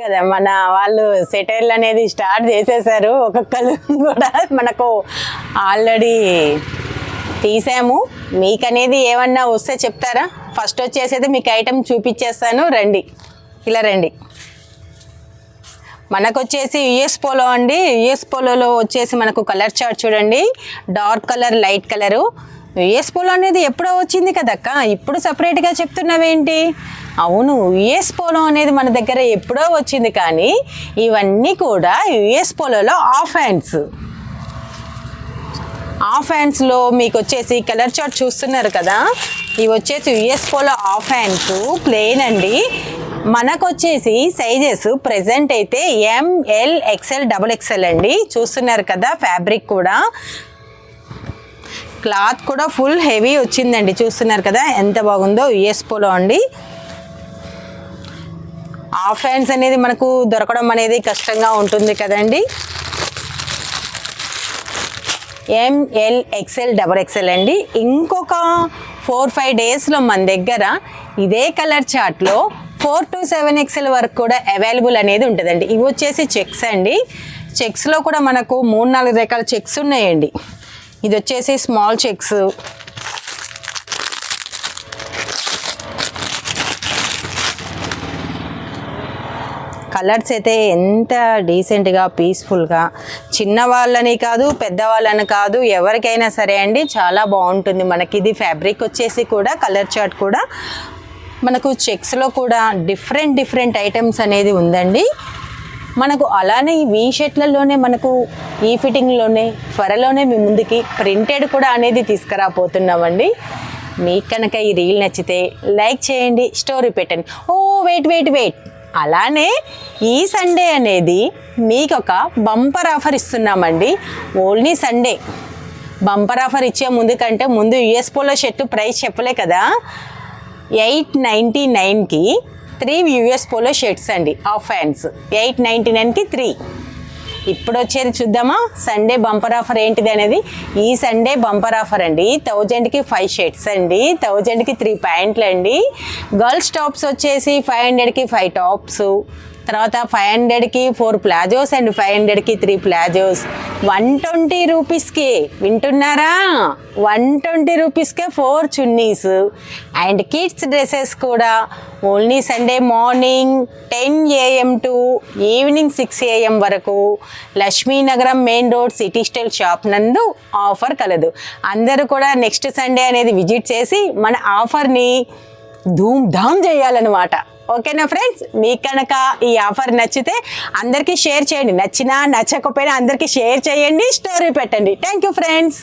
కదా మన వాళ్ళు సెటైర్లు అనేది స్టార్ట్ చేసేసారు. ఒక్కొక్కరు కూడా మనకు ఆల్రెడీ తీసాము. మీకు అనేది ఏమన్నా వస్తే చెప్తారా? ఫస్ట్ వచ్చేసి మీకు ఐటమ్ చూపించేస్తాను, రండి, ఇలా రండి. మనకు వచ్చేసి యుఎస్ పోలో అండి. యుఎస్ పోలోలో వచ్చేసి మనకు కలర్ చార్ట్ చూడండి, dark colour, light colour. US polo అనేది ఎప్పుడో వచ్చింది కదక్క, ఇప్పుడు సపరేట్గా చెప్తున్నావేంటి? అవును, యుఎస్ పోలో అనేది మన దగ్గర ఎప్పుడో వచ్చింది, కానీ ఇవన్నీ కూడా యుఎస్ పోలోలో ఆఫ్ హ్యాండ్స్లో మీకు వచ్చేసి కలర్ చార్ట్ చూస్తున్నారు కదా, ఇవి వచ్చేసి US polo of hands plain అండి. మనకు వచ్చేసి సైజెస్ ప్రెజెంట్ అయితే ఎంఎల్, ఎక్స్ఎల్, XXL అండి. చూస్తున్నారు కదా, ఫ్యాబ్రిక్ కూడా, క్లాత్ కూడా ఫుల్ హెవీ వచ్చిందండి. చూస్తున్నారు కదా ఎంత బాగుందో, యుఎస్ పోలో అండి. ఆఫ్ హ్యాండ్స్ అనేది మనకు దొరకడం అనేది కష్టంగా ఉంటుంది కదండి. ఎంఎల్, ఎక్స్ఎల్, XXL అండి. ఇంకొక 4-5 డేస్లో మన దగ్గర ఇదే కలర్ చార్ట్లో 4 to 7 XL వరకు కూడా అవైలబుల్ అనేది ఉంటుందండి. ఇవి వచ్చేసి చెక్స్ అండి. చెక్స్లో కూడా మనకు 3-4 రకాల చెక్స్ ఉన్నాయండి. ఇది వచ్చేసి స్మాల్ చెక్స్, కలర్స్ అయితే ఎంత డీసెంట్గా, పీస్ఫుల్గా, చిన్నవాళ్ళని కాదు పెద్దవాళ్ళని కాదు ఎవరికైనా సరే అండి, చాలా బాగుంటుంది. మనకి ఇది ఫ్యాబ్రిక్ వచ్చేసి కూడా కలర్ చార్ట్ కూడా మనకు చెక్స్లో కూడా డిఫరెంట్ ఐటమ్స్ అనేది ఉందండి. మనకు అలానే ఈ వీ షర్ట్లలోనే మనకు ఈ ఫిట్టింగ్లోనే త్వరలోనే మీ ముందుకి ప్రింటెడ్ కూడా అనేది తీసుకురాపోతున్నామండి. మీకు కనుక ఈ రీల్ నచ్చితే లైక్ చేయండి, స్టోరీ పెట్టండి. ఓ వెయిట్, అలానే ఈ సండే అనేది మీకు ఒక బంపర్ ఆఫర్ ఇస్తున్నామండి. ఓన్లీ సండే బంపర్ ఆఫర్ ఇచ్చే ముందు యుఎస్ పోలో షర్టు ప్రైస్ చెప్పలే కదా, 899కి 3 యుఎస్ పోలో షర్ట్స్ అండి, ఆఫ్ హ్యాండ్స్. 899కి 3. ఇప్పుడు వచ్చేది చూద్దామా సండే బంపర్ ఆఫర్ ఏంటిది అనేది. ఈ సండే బంపర్ ఆఫర్ అండి, 1000కి 5 షర్ట్స్ అండి, 1000కి 3 ప్యాంట్లు అండి. గర్ల్స్ టాప్స్ వచ్చేసి 500కి 5 టాప్స్, తర్వాత 500కి 4 ప్లాజోస్ అండ్ 500కి 3 ప్లాజోస్. 120 రూపీస్కి, వింటున్నారా, 120 రూపీస్కే 4 చున్నీస్ అండ్ కిడ్స్ డ్రెస్సెస్ కూడా only Sunday morning 10 AM to evening 6 AM వరకు Lakshminagaram main road city style shop నందు ఆఫర్ కలదు. అందరూ కూడా నెక్స్ట్ సండే అనేది విజిట్ చేసి మన ఆఫర్ని ధూమ్ ధామ్ చేయాలన్నమాట. ఓకేనా ఫ్రెండ్స్, మీకు కనుక ఈ ఆఫర్ నచ్చితే అందరికీ షేర్ చేయండి, నచ్చినా నచ్చకపోయినా అందరికీ షేర్ చేయండి, స్టోరీ పెట్టండి. Thank you friends.